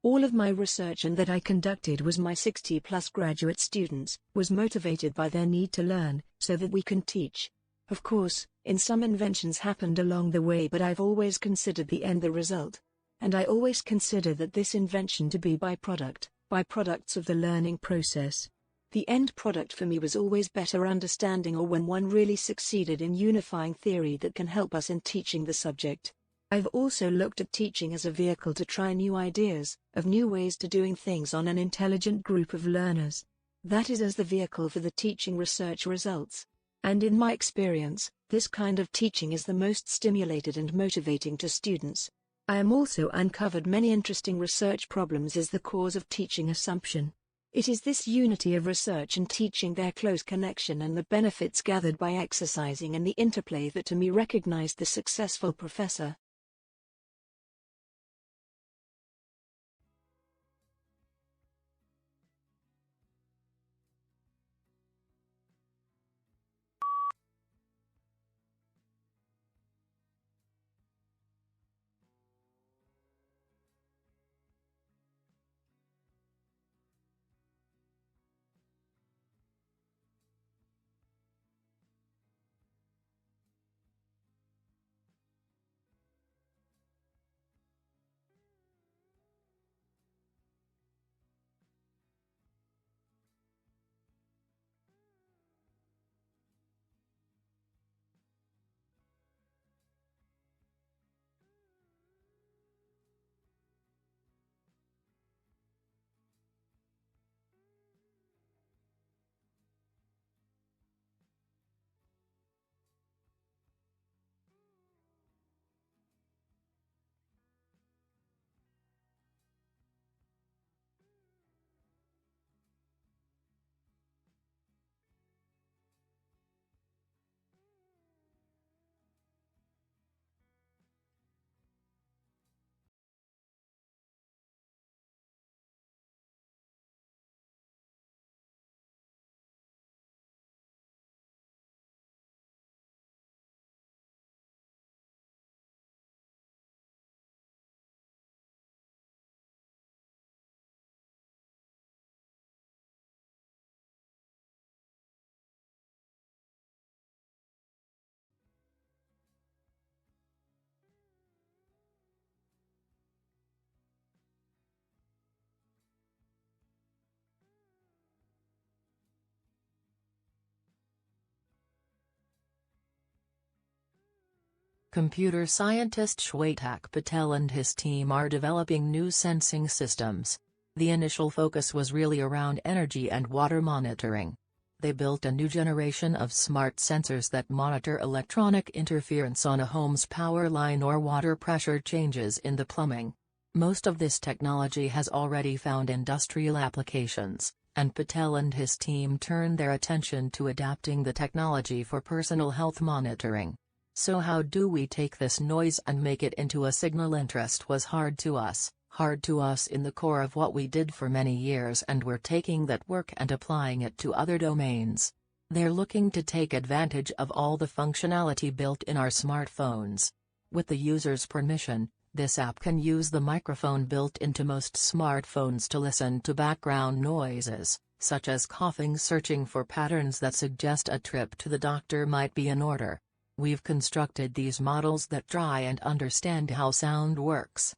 All of my research and that I conducted was my 60-plus graduate students, was motivated by their need to learn, so that we can teach. Of course, some inventions happened along the way, but I've always considered the end the result. And I always consider that this invention to be byproducts of the learning process. The end product for me was always better understanding, or when one really succeeded in unifying theory that can help us in teaching the subject. I've also looked at teaching as a vehicle to try new ideas, of new ways to doing things on an intelligent group of learners. That is as the vehicle for the teaching research results. And in my experience, this kind of teaching is the most stimulated and motivating to students. I am also uncovered many interesting research problems as the cause of teaching assumption. It is this unity of research and teaching, their close connection and the benefits gathered by exercising and the interplay that to me recognized the successful professor. Computer scientist Shwetak Patel and his team are developing new sensing systems. The initial focus was really around energy and water monitoring. They built a new generation of smart sensors that monitor electronic interference on a home's power line or water pressure changes in the plumbing. Most of this technology has already found industrial applications, and Patel and his team turned their attention to adapting the technology for personal health monitoring. So how do we take this noise and make it into a signal? Interest was hard to us in the core of what we did for many years, and we're taking that work and applying it to other domains. They're looking to take advantage of all the functionality built in our smartphones. With the user's permission, this app can use the microphone built into most smartphones to listen to background noises, such as coughing, searching for patterns that suggest a trip to the doctor might be in order. We've constructed these models that try and understand how sound works,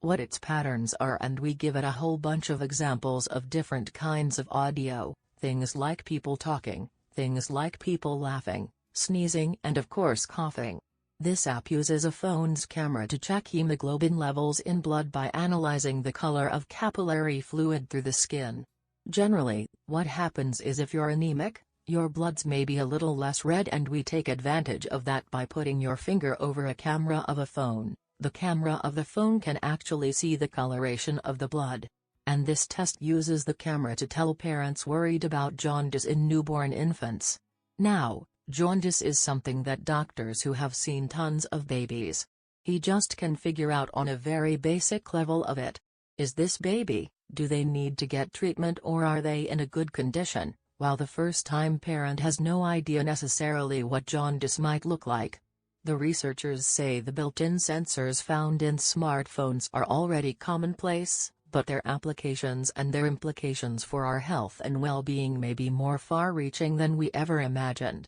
what its patterns are, and we give it a whole bunch of examples of different kinds of audio, things like people talking, things like people laughing, sneezing, and of course coughing. This app uses a phone's camera to check hemoglobin levels in blood by analyzing the color of capillary fluid through the skin. Generally, what happens is if you're anemic, your bloods may be a little less red, and we take advantage of that by putting your finger over a camera of a phone. The camera of the phone can actually see the coloration of the blood. And this test uses the camera to tell parents worried about jaundice in newborn infants. Now, jaundice is something that doctors who have seen tons of babies. He just can figure out on a very basic level of it. Is this baby, do they need to get treatment, or are they in a good condition? While the first-time parent has no idea necessarily what jaundice might look like. The researchers say the built-in sensors found in smartphones are already commonplace, but their applications and their implications for our health and well-being may be more far-reaching than we ever imagined.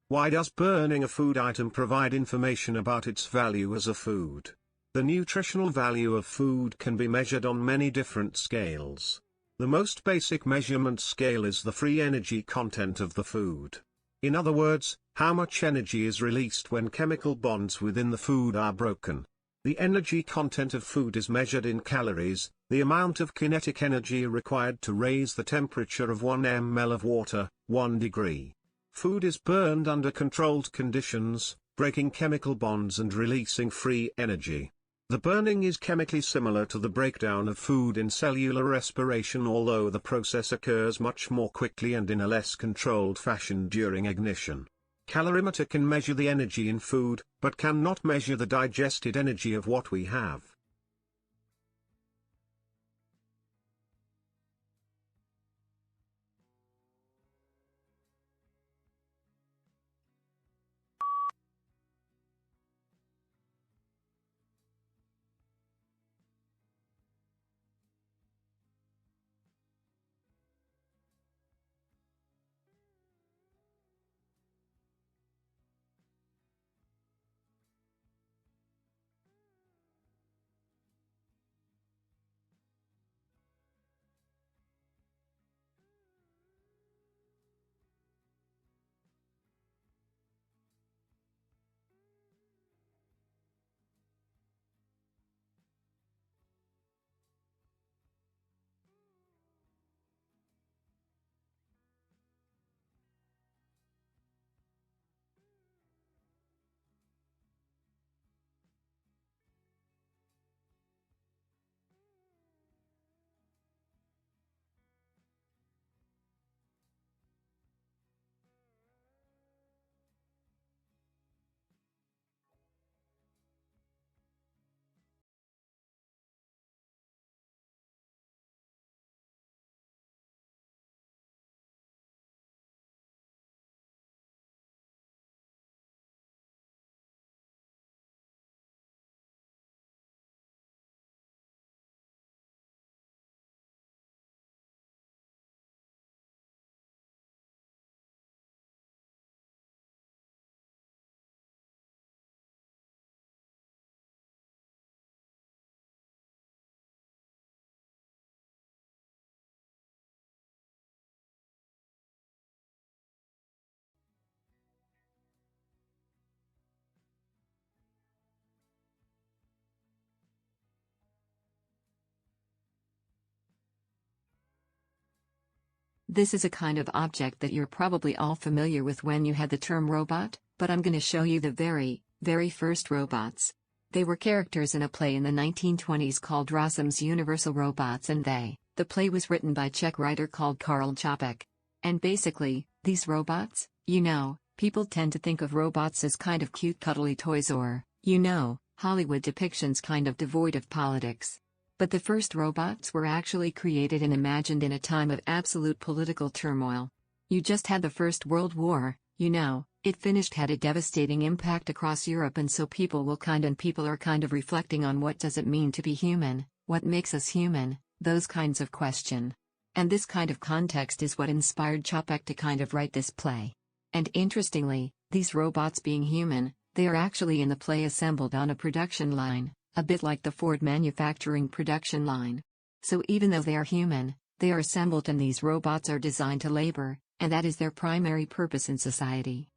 Why does burning a food item provide information about its value as a food? The nutritional value of food can be measured on many different scales. The most basic measurement scale is the free energy content of the food. In other words, how much energy is released when chemical bonds within the food are broken. The energy content of food is measured in calories, the amount of kinetic energy required to raise the temperature of 1 ml of water, 1 degree. Food is burned under controlled conditions, breaking chemical bonds and releasing free energy. The burning is chemically similar to the breakdown of food in cellular respiration, although the process occurs much more quickly and in a less controlled fashion during ignition. Calorimeter can measure the energy in food, but cannot measure the digested energy of what we have. This is a kind of object that you're probably all familiar with when you had the term robot, but I'm gonna show you the very first robots. They were characters in a play in the 1920s called Rossum's Universal Robots, and the play was written by Czech writer called Karl Čapek. And basically, these robots, people tend to think of robots as kind of cute cuddly toys or, Hollywood depictions kind of devoid of politics. But the first robots were actually created and imagined in a time of absolute political turmoil. You just had the First World War, it finished, had a devastating impact across Europe, and so people are kind of reflecting on what does it mean to be human, what makes us human, those kinds of question. And this kind of context is what inspired Chopek to kind of write this play. And interestingly, these robots being human, they are actually in the play assembled on a production line, a bit like the Ford manufacturing production line. So even though they are human, they are assembled, and these robots are designed to labor, and that is their primary purpose in society.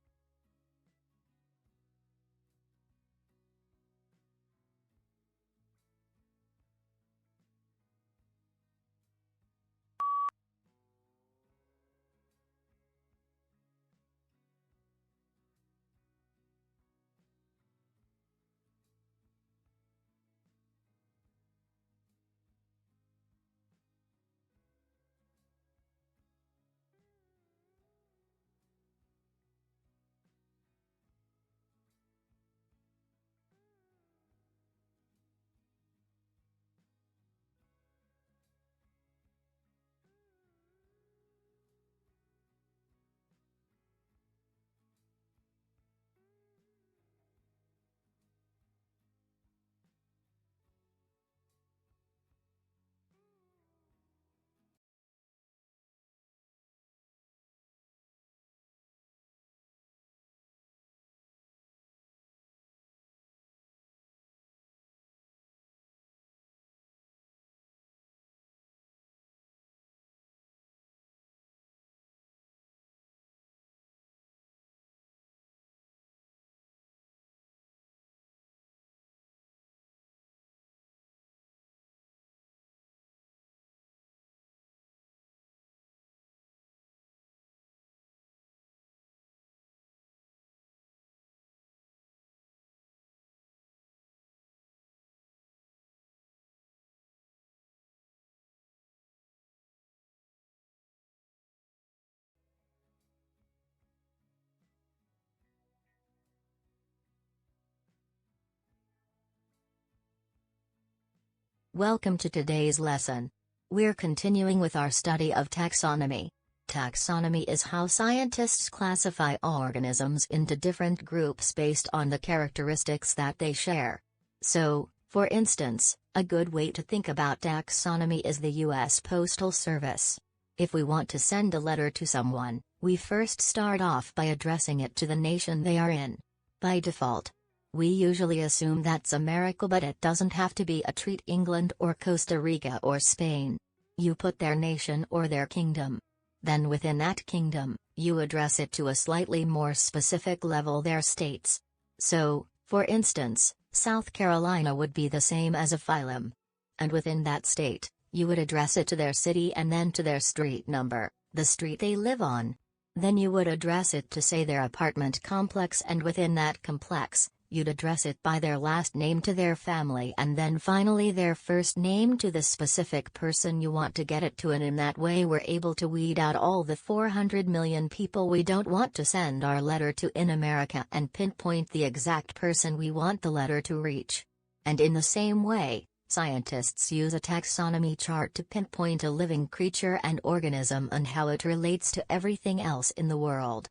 Welcome to today's lesson. We're continuing with our study of taxonomy. Taxonomy is how scientists classify organisms into different groups based on the characteristics that they share. So, for instance, a good way to think about taxonomy is the U.S. Postal Service. If we want to send a letter to someone, we first start off by addressing it to the nation they are in. By default, we usually assume that's America, but it doesn't have to be. Treat England or Costa Rica or Spain. You put their nation or their kingdom. Then within that kingdom, you address it to a slightly more specific level, their states. So, for instance, South Carolina would be the same as a phylum. And within that state, you would address it to their city and then to their street number, the street they live on. Then you would address it to, say, their apartment complex, and within that complex, you'd address it by their last name to their family, and then finally their first name to the specific person you want to get it to. And in that way we're able to weed out all the 400 million people we don't want to send our letter to in America and pinpoint the exact person we want the letter to reach. And in the same way, scientists use a taxonomy chart to pinpoint a living creature and organism and how it relates to everything else in the world.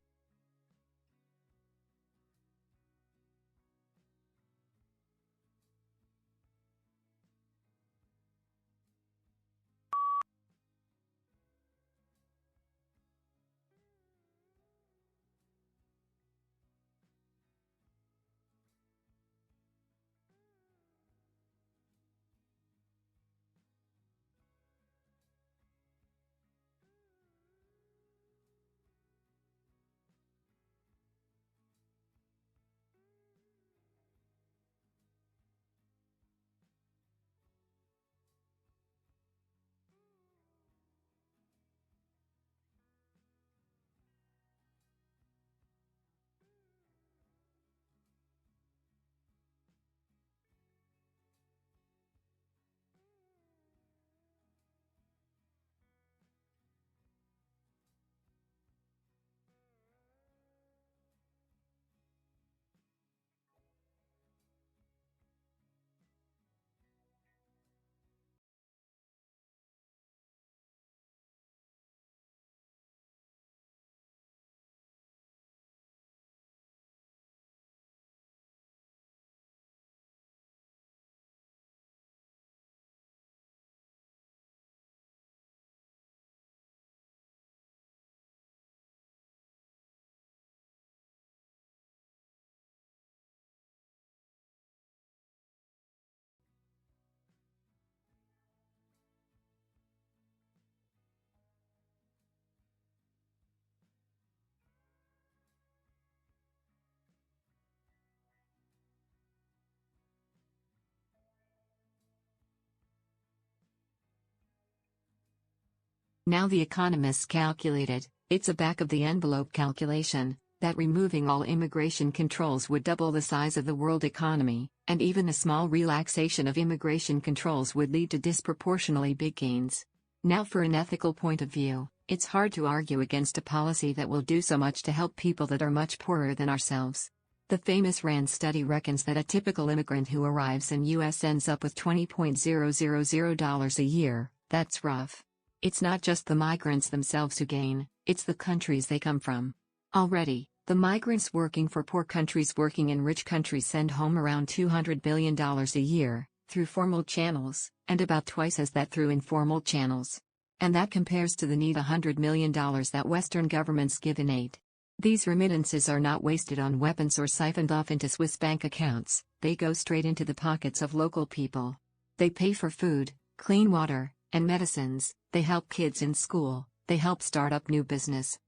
Now the economists calculated, it's a back-of-the-envelope calculation, that removing all immigration controls would double the size of the world economy, and even a small relaxation of immigration controls would lead to disproportionately big gains. Now for an ethical point of view, it's hard to argue against a policy that will do so much to help people that are much poorer than ourselves. The famous RAND study reckons that a typical immigrant who arrives in US ends up with $20,000 a year. That's rough. It's not just the migrants themselves who gain, it's the countries they come from. Already, the migrants working for poor countries working in rich countries send home around $200 billion a year, through formal channels, and about twice as that through informal channels. And that compares to the neat $100 million that Western governments give in aid. These remittances are not wasted on weapons or siphoned off into Swiss bank accounts, they go straight into the pockets of local people. They pay for food, clean water, and medicines, they help kids in school, they help start up new business.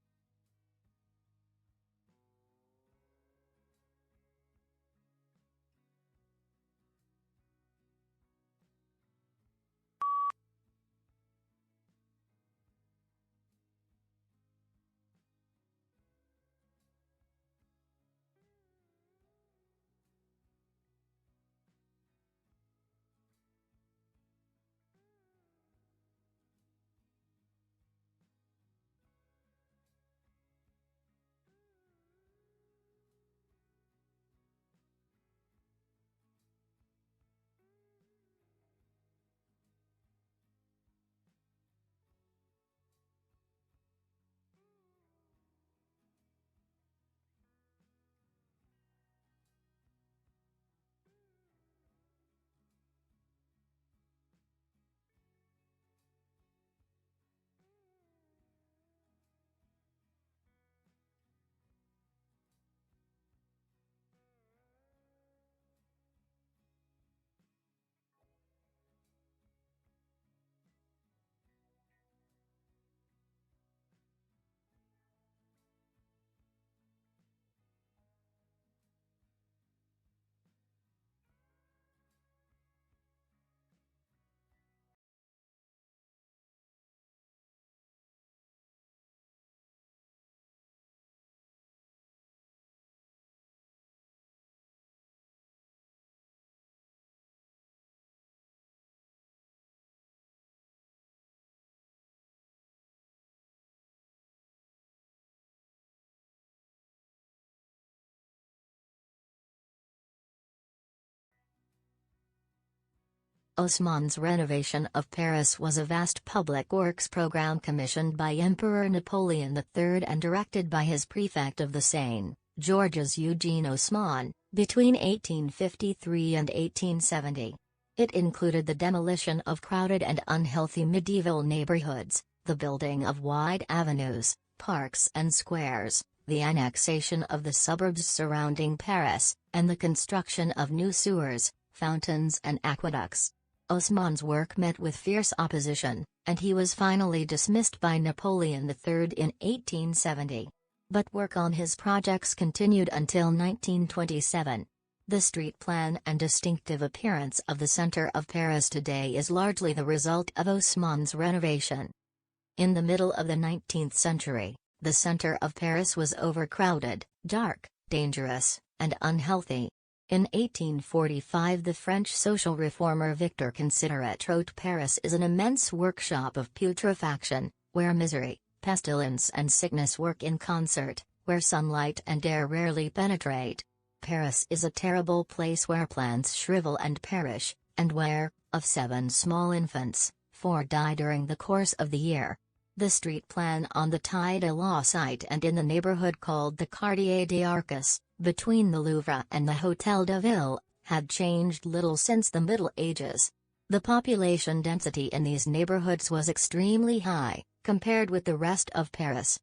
Haussmann's renovation of Paris was a vast public works program commissioned by Emperor Napoleon III and directed by his prefect of the Seine, Georges Eugène Haussmann, between 1853 and 1870. It included the demolition of crowded and unhealthy medieval neighborhoods, the building of wide avenues, parks and squares, the annexation of the suburbs surrounding Paris, and the construction of new sewers, fountains and aqueducts. Haussmann's work met with fierce opposition, and he was finally dismissed by Napoleon III in 1870. But work on his projects continued until 1927. The street plan and distinctive appearance of the center of Paris today is largely the result of Haussmann's renovation. In the middle of the 19th century, the center of Paris was overcrowded, dark, dangerous, and unhealthy. In 1845 the French social reformer Victor Considerate wrote, "Paris is an immense workshop of putrefaction, where misery, pestilence and sickness work in concert, where sunlight and air rarely penetrate. Paris is a terrible place where plants shrivel and perish, and where, of 7 small infants, 4 die during the course of the year." The street plan on the Tide de la site and in the neighborhood called the Quartier des Arcs, between the Louvre and the Hôtel de Ville, had changed little since the Middle Ages. The population density in these neighborhoods was extremely high, compared with the rest of Paris.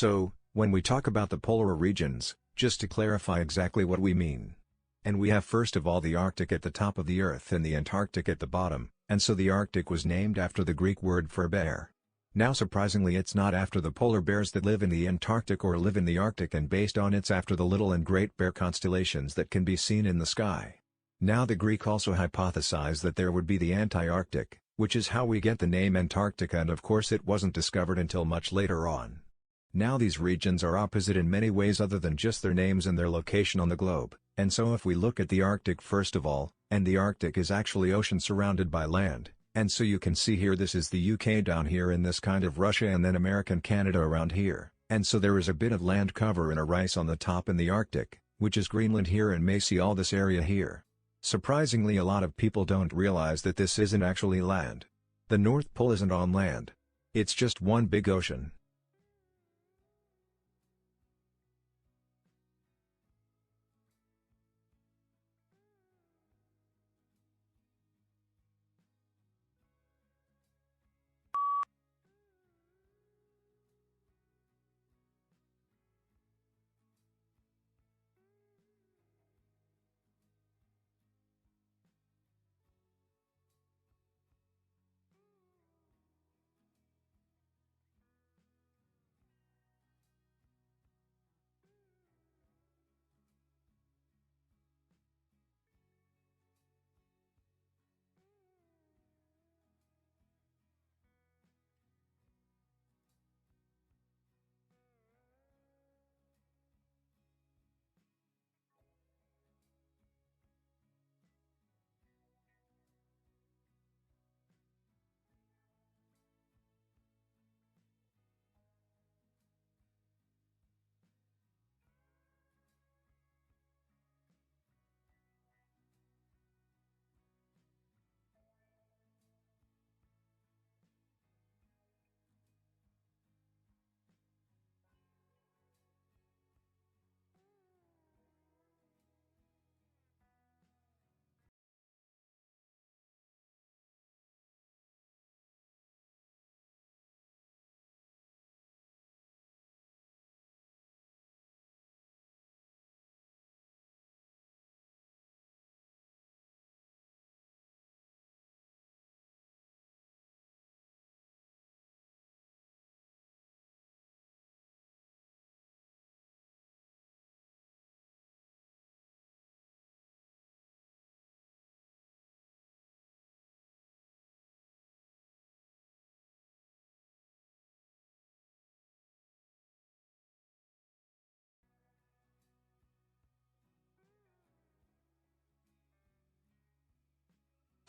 So, when we talk about the polar regions, just to clarify exactly what we mean. And we have first of all the Arctic at the top of the Earth and the Antarctic at the bottom, and so the Arctic was named after the Greek word for bear. Now surprisingly it's not after the polar bears that live in the Antarctic or live in the Arctic, and based on it's after the Little and Great Bear constellations that can be seen in the sky. Now the Greek also hypothesized that there would be the Anti-Arctic, which is how we get the name Antarctica, and of course it wasn't discovered until much later on. Now these regions are opposite in many ways other than just their names and their location on the globe, and so if we look at the Arctic first of all, and the Arctic is actually ocean surrounded by land, and so you can see here this is the UK down here in this kind of Russia, and then American Canada around here, and so there is a bit of land cover and a rice on the top in the Arctic, which is Greenland here, and may see all this area here. Surprisingly a lot of people don't realize that this isn't actually land. The North Pole isn't on land. It's just one big ocean.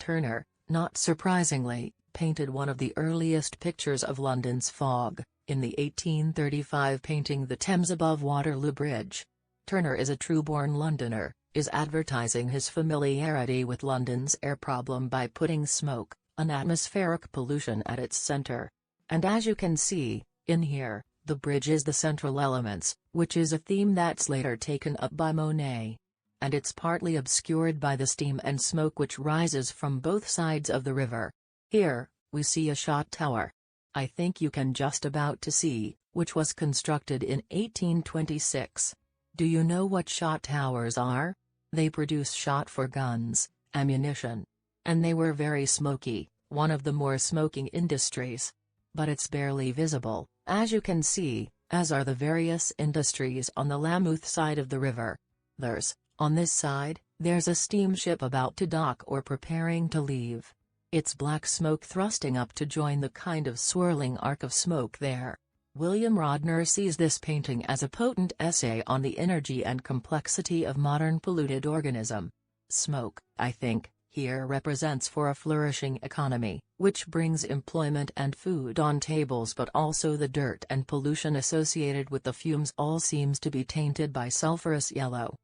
Turner, not surprisingly, painted one of the earliest pictures of London's fog, in the 1835 painting The Thames Above Waterloo Bridge. Turner is a true-born Londoner, is advertising his familiarity with London's air problem by putting smoke, an atmospheric pollution, at its center. And as you can see, in here, the bridge is the central elements, which is a theme that's later taken up by Monet. And it's partly obscured by the steam and smoke which rises from both sides of the river. Here, we see a shot tower. I think you can just about to see, which was constructed in 1826. Do you know what shot towers are? They produce shot for guns, ammunition. And they were very smoky, one of the more smoking industries. But it's barely visible, as you can see, as are the various industries on the Lambeth side of the river. On this side, there's a steamship about to dock or preparing to leave. It's black smoke thrusting up to join the kind of swirling arc of smoke there. William Rodner sees this painting as a potent essay on the energy and complexity of modern polluted organism. Smoke, I think, here represents for a flourishing economy, which brings employment and food on tables, but also the dirt and pollution associated with the fumes all seems to be tainted by sulfurous yellow.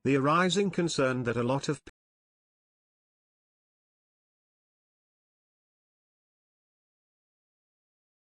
The arising concern that a lot of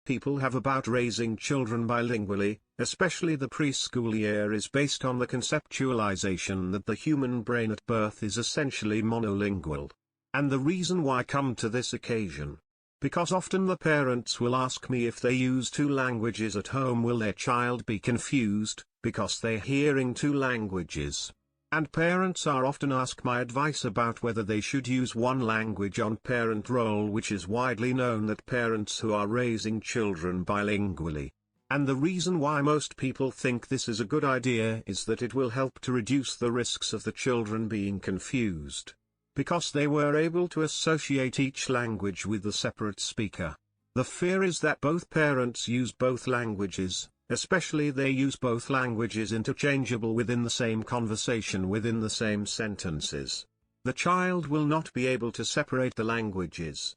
people have about raising children bilingually, especially the preschool year, is based on the conceptualization that the human brain at birth is essentially monolingual. And the reason why I come to this occasion. Because often the parents will ask me if they use two languages at home, will their child be confused, because they're hearing two languages. And parents are often asked my advice about whether they should use one language on parent role, which is widely known that parents who are raising children bilingually. And the reason why most people think this is a good idea is that it will help to reduce the risks of the children being confused. Because they were able to associate each language with the separate speaker. The fear is that both parents use both languages, especially they use both languages interchangeable within the same conversation, within the same sentences. The child will not be able to separate the languages.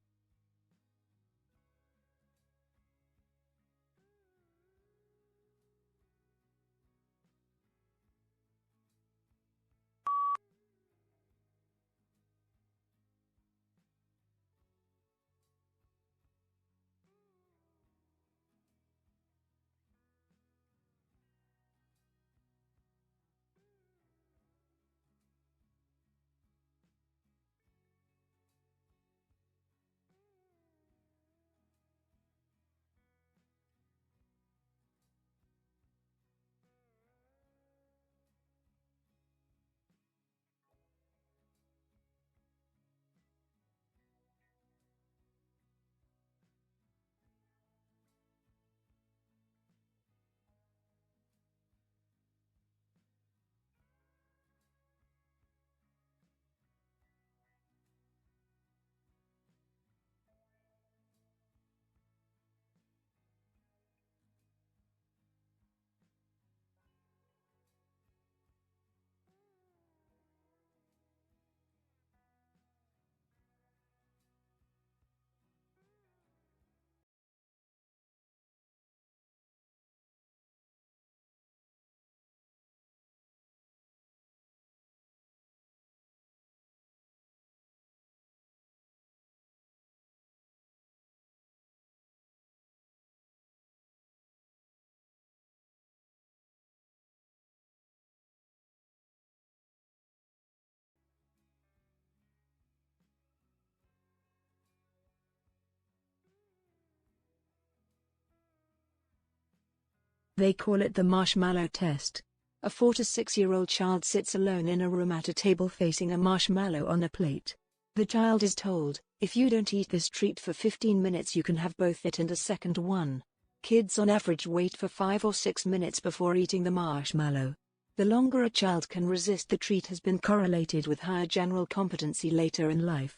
They call it the marshmallow test. A 4 to 6-year-old child sits alone in a room at a table facing a marshmallow on a plate. The child is told, if you don't eat this treat for 15 minutes you can have both it and a second one. Kids on average wait for 5 or 6 minutes before eating the marshmallow. The longer a child can resist the treat has been correlated with higher general competency later in life.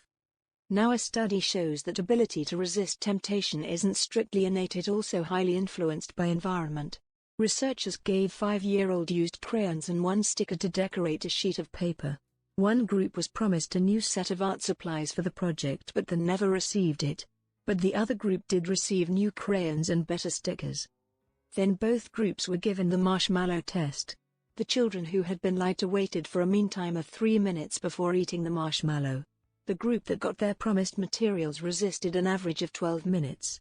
Now a study shows that ability to resist temptation isn't strictly innate, it also highly influenced by environment. Researchers gave 5-year-old used crayons and one sticker to decorate a sheet of paper. One group was promised a new set of art supplies for the project but then never received it. But the other group did receive new crayons and better stickers. Then both groups were given the marshmallow test. The children who had been lied to waited for a meantime of 3 minutes before eating the marshmallow. The group that got their promised materials resisted an average of 12 minutes.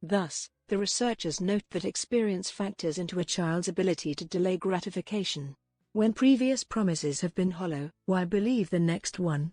Thus, the researchers note that experience factors into a child's ability to delay gratification. When previous promises have been hollow, why believe the next one?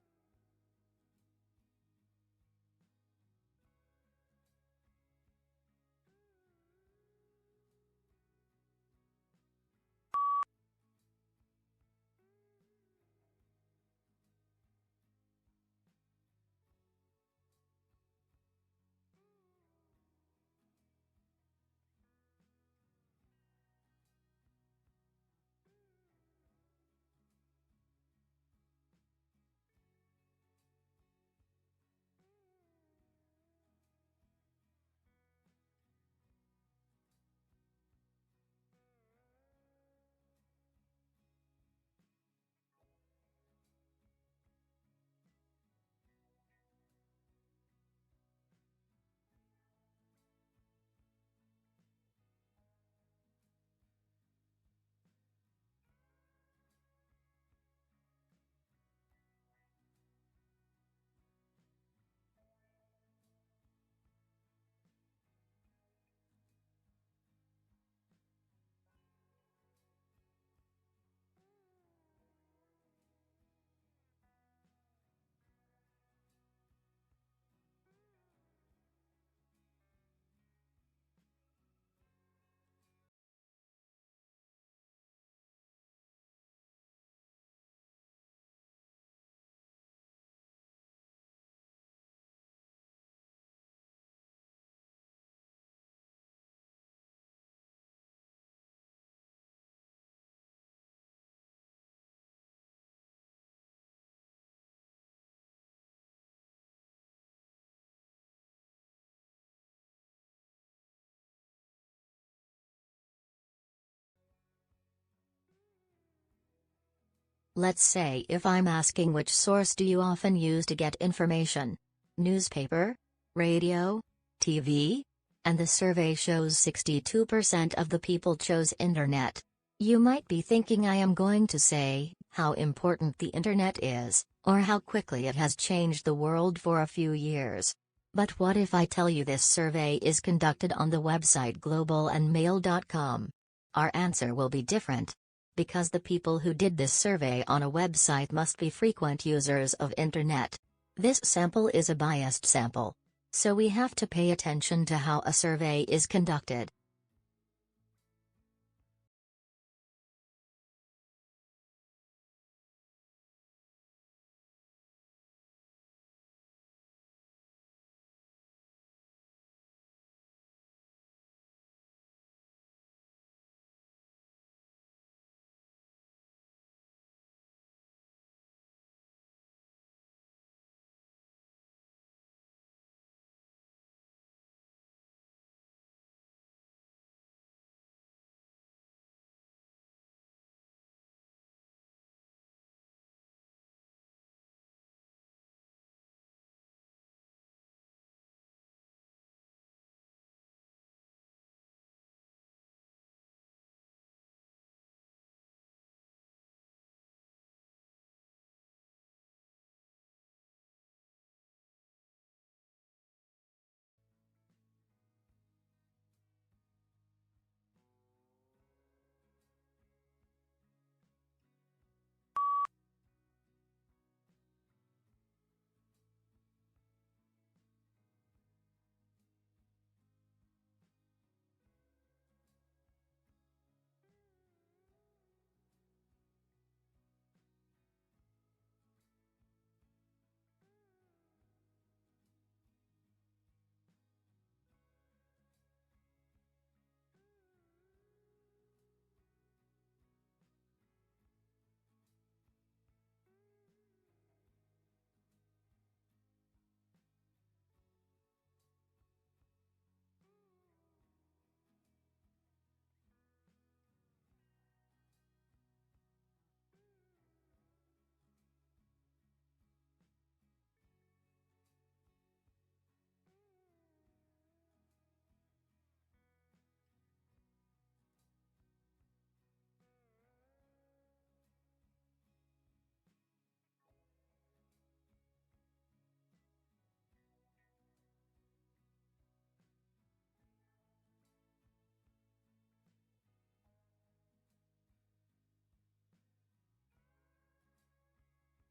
Let's say if I'm asking which source do you often use to get information? Newspaper? Radio? TV? And the survey shows 62% of the people chose internet. You might be thinking I am going to say how important the internet is, or how quickly it has changed the world for a few years. But what if I tell you this survey is conducted on the website globalandmail.com? Our answer will be different. Because the people who did this survey on a website must be frequent users of internet. This sample is a biased sample. So we have to pay attention to how a survey is conducted.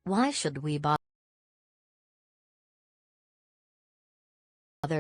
Why should we bother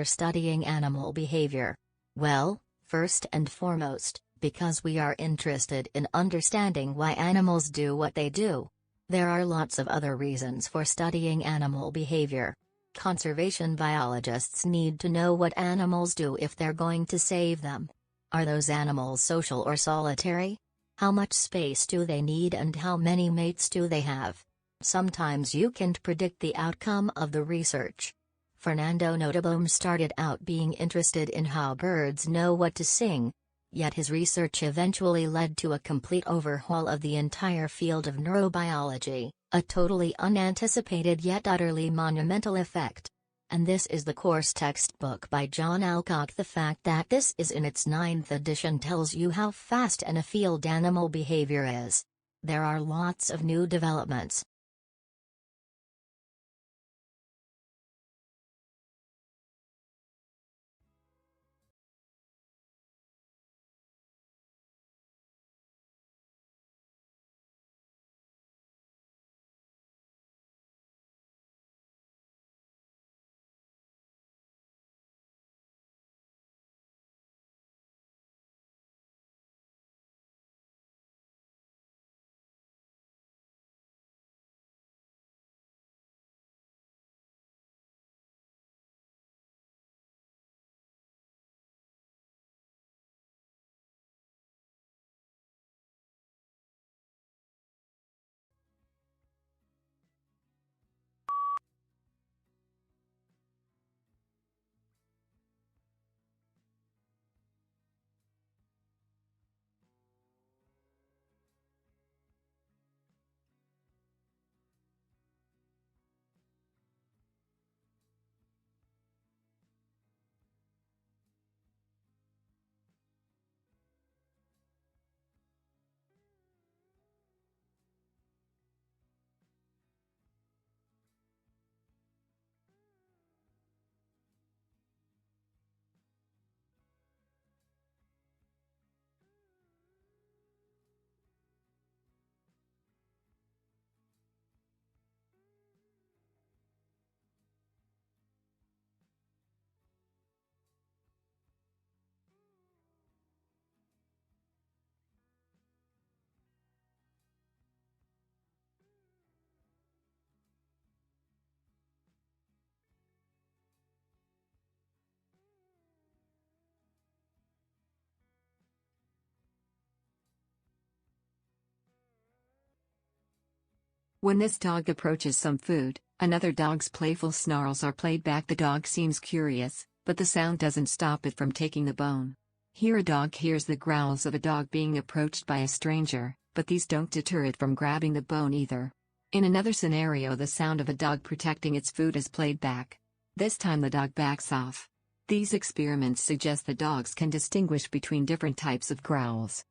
studying animal behavior? Well, first and foremost, because we are interested in understanding why animals do what they do. There are lots of other reasons for studying animal behavior. Conservation biologists need to know what animals do if they're going to save them. Are those animals social or solitary? How much space do they need and how many mates do they have? Sometimes you can't predict the outcome of the research. Fernando Nottebohm started out being interested in how birds know what to sing. Yet his research eventually led to a complete overhaul of the entire field of neurobiology, a totally unanticipated yet utterly monumental effect. And this is the course textbook by John Alcock. The fact that this is in its 9th edition tells you how fast and afield animal behavior is. There are lots of new developments. When this dog approaches some food, another dog's playful snarls are played back. The dog seems curious, but the sound doesn't stop it from taking the bone. Here a dog hears the growls of a dog being approached by a stranger, but these don't deter it from grabbing the bone either. In another scenario, the sound of a dog protecting its food is played back. This time the dog backs off. These experiments suggest that dogs can distinguish between different types of growls.